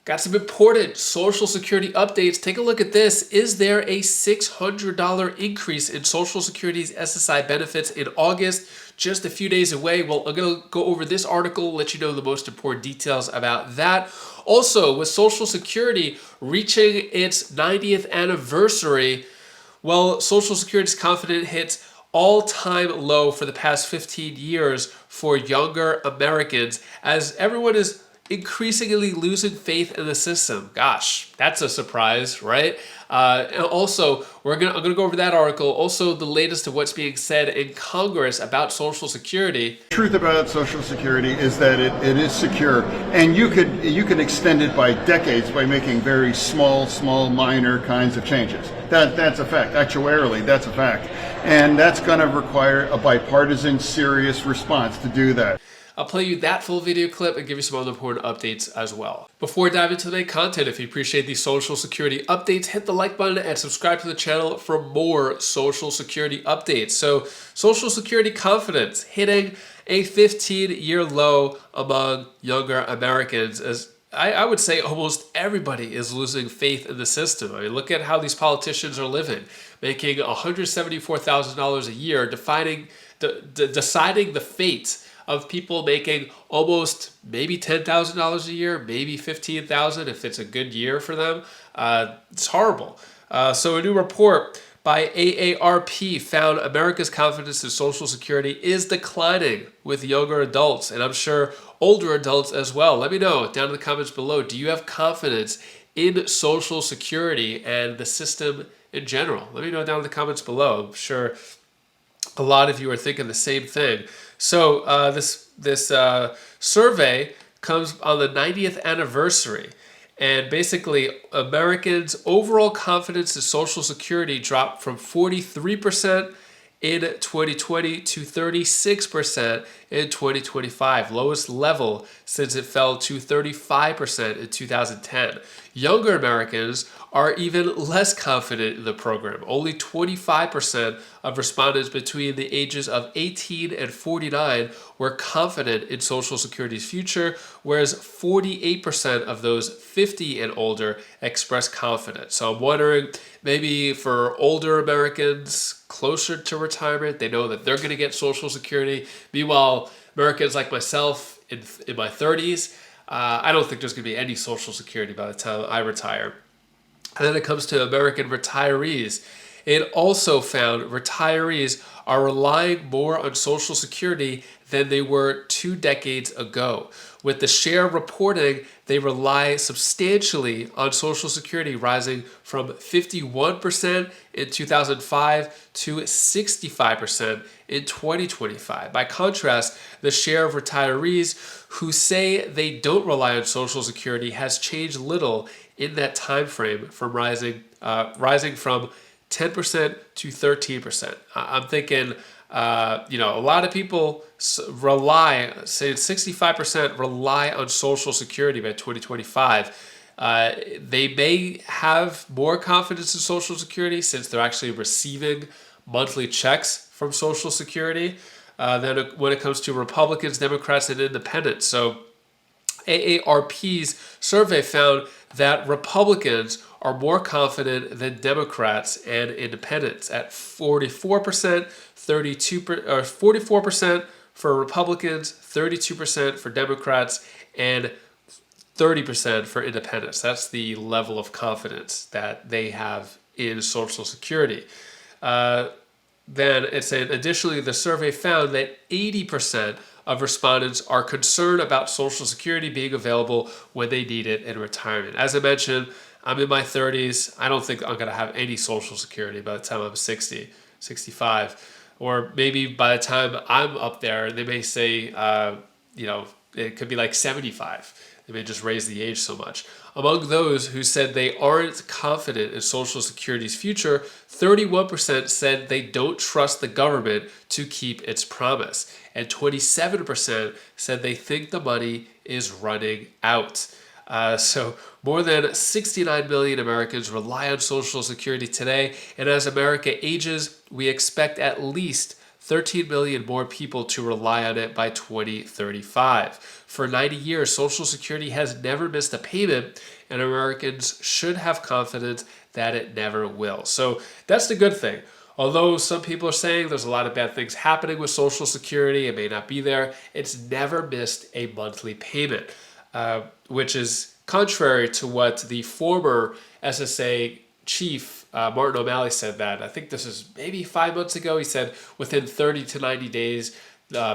Got some important Social Security updates. Take a look at this. Is there a $600 increase in Social Security's SSI benefits in August? Just a few days away. Well, I'm going to go over this article, let you know the most important details about that. Also, with Social Security reaching its 90th anniversary, well, Social Security's confidence hits all-time low for the past 15 years for younger Americans, as everyone is increasingly losing faith in the system. Gosh, that's a surprise, right? And also, I'm gonna go over that article. Also, the latest of what's being said in Congress about Social Security. The truth about Social Security is that it is secure, and you could extend it by decades by making very small, minor kinds of changes. That's a fact. Actuarially, that's a fact, and that's going to require a bipartisan, serious response to do that. I'll play you that full video clip and give you some other important updates as well. Before diving into the main content, if you appreciate these Social Security updates, hit the like button and subscribe to the channel for more Social Security updates. So, Social Security confidence hitting a 15-year low among younger Americans, as I would say almost everybody is losing faith in the system. I mean, look at how these politicians are living, making $174,000 a year, deciding the fate of people making almost maybe $10,000 a year, maybe $15,000 if it's a good year for them. It's horrible. So a new report by AARP found America's confidence in Social Security is declining with younger adults, and I'm sure older adults as well. Let me know down in the comments below. Do you have confidence in Social Security and the system in general? Let me know down in the comments below. I'm sure a lot of you are thinking the same thing. So this survey comes on the 90th anniversary, and basically Americans' overall confidence in Social Security dropped from 43% in 2020 to 36% in 2025, lowest level since it fell to 35% in 2010. Younger Americans are even less confident in the program. Only 25% of respondents between the ages of 18 and 49 were confident in Social Security's future, whereas 48% of those 50 and older expressed confidence. So I'm wondering, maybe for older Americans closer to retirement, they know that they're going to get Social Security. Meanwhile, Americans like myself in my 30s, I don't think there's going to be any Social Security by the time I retire. And then it comes to American retirees. It also found retirees are relying more on Social Security than they were 2 decades ago. With the share reporting, they rely substantially on Social Security, rising from 51% in 2005 to 65% in 2025. By contrast, the share of retirees who say they don't rely on Social Security has changed little in that time frame, from rising from 10% to 13%. I'm thinking, a lot of people rely, say 65% rely on Social Security by 2025. They may have more confidence in Social Security since they're actually receiving monthly checks from Social Security than when it comes to Republicans, Democrats, and independents. So AARP's survey found that Republicans are more confident than Democrats and independents at 44%, 44% for Republicans, 32% for Democrats, and 30% for independents. That's the level of confidence that they have in Social Security. Then it said, additionally, the survey found that 80% of respondents are concerned about Social Security being available when they need it in retirement. As I mentioned, I'm in my 30s. I don't think I'm going to have any Social Security by the time I'm 60, 65. Or maybe by the time I'm up there, they may say, it could be like 75. They may just raise the age so much. Among those who said they aren't confident in Social Security's future, 31% said they don't trust the government to keep its promise. And 27% said they think the money is running out. So more than 69 million Americans rely on Social Security today. And as America ages, we expect at least 13 million more people to rely on it by 2035. For 90 years, Social Security has never missed a payment, and Americans should have confidence that it never will. So that's the good thing. Although some people are saying there's a lot of bad things happening with Social Security, it may not be there, it's never missed a monthly payment, which is contrary to what the former SSA chief, Martin O'Malley, said. That I think this is maybe 5 months ago. He said within 30 to 90 days,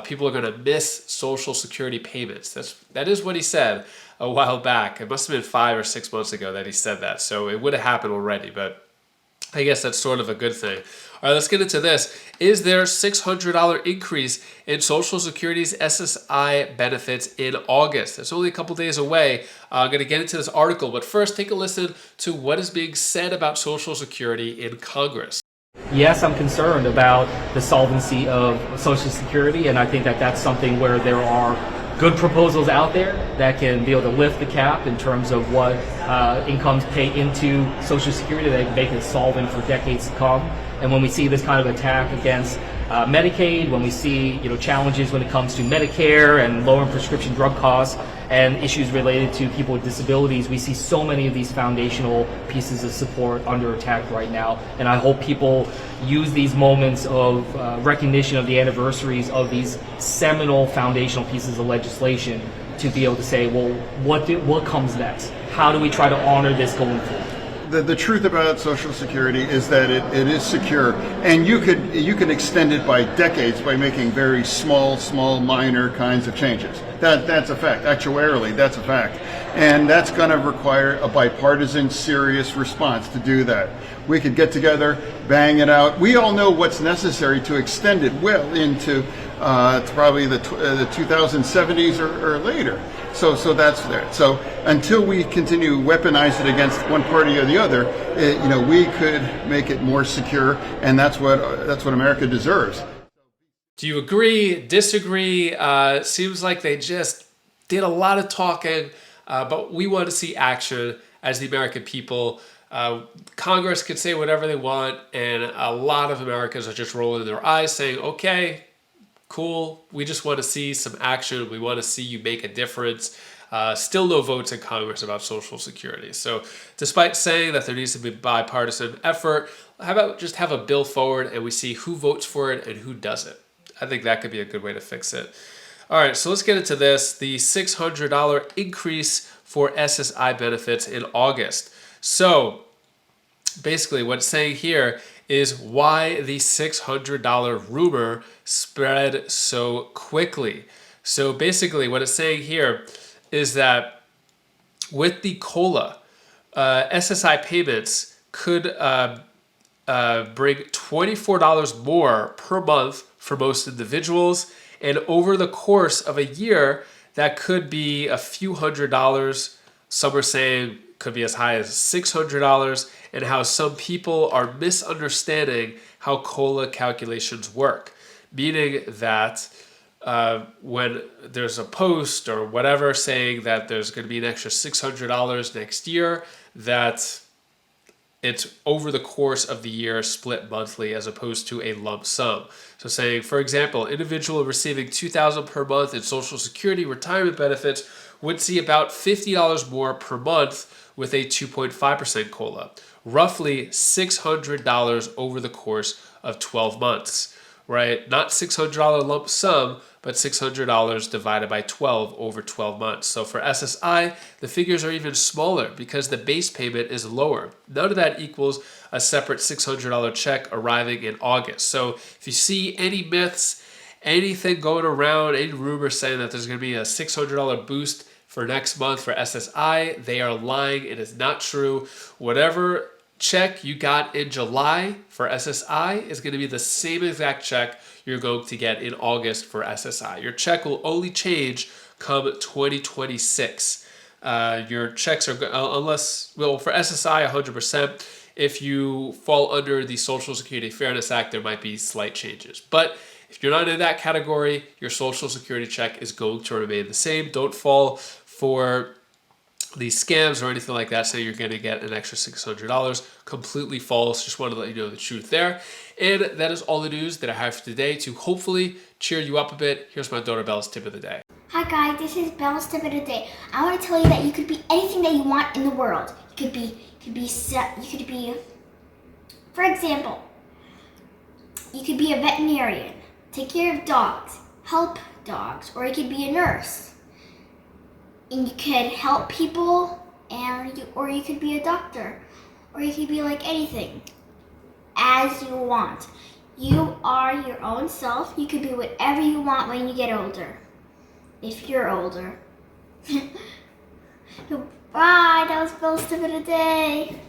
people are going to miss Social Security payments. That is what he said a while back. It must have been 5 or 6 months ago that he said that. So it would have happened already, but I guess that's sort of a good thing. All right, let's get into this. Is there a $600 increase in Social Security's SSI benefits in August? It's only a couple days away. I'm going to get into this article, but first take a listen to what is being said about Social Security in Congress. Yes, I'm concerned about the solvency of Social Security, and I think that that's something where there are good proposals out there that can be able to lift the cap in terms of what incomes pay into Social Security, that make it solvent for decades to come. And when we see this kind of attack against Medicaid, when we see challenges when it comes to Medicare and lowering prescription drug costs and issues related to people with disabilities, we see so many of these foundational pieces of support under attack right now. And I hope people use these moments of recognition of the anniversaries of these seminal foundational pieces of legislation to be able to say, well, what comes next? How do we try to honor this going forward? The truth about Social Security is that it is secure, and you can extend it by decades by making very small minor kinds of changes. That's a fact. Actuarially, that's a fact, and that's going to require a bipartisan, serious response to do that. We could get together, bang it out. We all know what's necessary to extend it well into probably the 2070s or later. So that's there. So until we continue to weaponize it against one party or the other, we could make it more secure, and that's what America deserves. Do you agree, disagree? Seems like they just did a lot of talking, but we want to see action as the American people. Congress can say whatever they want, and a lot of Americans are just rolling their eyes saying, okay, cool, we just want to see some action. We want to see you make a difference. Still no votes in Congress about Social Security. So despite saying that there needs to be bipartisan effort, how about just have a bill forward and we see who votes for it and who doesn't? I think that could be a good way to fix it. All right, so let's get into this. The $600 increase for SSI benefits in August. So basically what it's saying here is why the $600 rumor spread so quickly. So basically what it's saying here is that with the COLA, SSI payments could bring $24 more per month for most individuals, and over the course of a year, that could be a few $100s. Some are saying could be as high as $600, and how some people are misunderstanding how COLA calculations work, meaning that when there's a post or whatever saying that there's going to be an extra $600 next year, that it's over the course of the year split monthly as opposed to a lump sum. So saying, for example, individual receiving $2,000 per month in Social Security retirement benefits would see about $50 more per month with a 2.5% COLA, roughly $600 over the course of 12 months, right? Not $600 lump sum, but $600 divided by 12 over 12 months. So for SSI, the figures are even smaller because the base payment is lower. None of that equals a separate $600 check arriving in August. So if you see any myths, anything going around, any rumors saying that there's going to be a $600 boost for next month for SSI, they are lying. It is not true. Whatever check you got in July for SSI is going to be the same exact check you're going to get in August for SSI. Your check will only change come 2026. Your checks are, for SSI, 100%. If you fall under the Social Security Fairness Act, there might be slight changes. But if you're not in that category, your Social Security check is going to remain the same. Don't fall for these scams or anything like that saying you're going to get an extra $600. Completely false. Just wanted to let you know the truth there. And that is all the news that I have for today to hopefully cheer you up a bit. Here's my daughter Belle's tip of the day. Hi guys, this is Belle's tip of the day. I want to tell you that you could be anything that you want in the world. You could be, for example, you could be a veterinarian, take care of dogs, help dogs, or you could be a nurse. And you could help people, or you could be a doctor, or you could be like anything, as you want. You are your own self. You could be whatever you want when you get older, if you're older. Bye, that was Bill's tip of the day.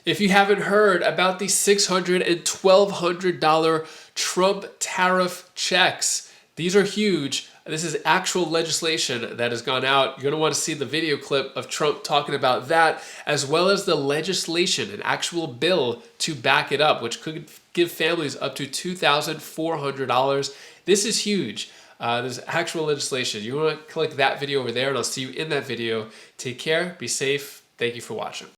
If you haven't heard about the $600 and $1,200 Trump tariff checks, these are huge. This is actual legislation that has gone out. You're going to want to see the video clip of Trump talking about that, as well as the legislation, an actual bill to back it up, which could give families up to $2,400. This is huge. There's actual legislation. You want to click that video over there, and I'll see you in that video. Take care. Be safe. Thank you for watching.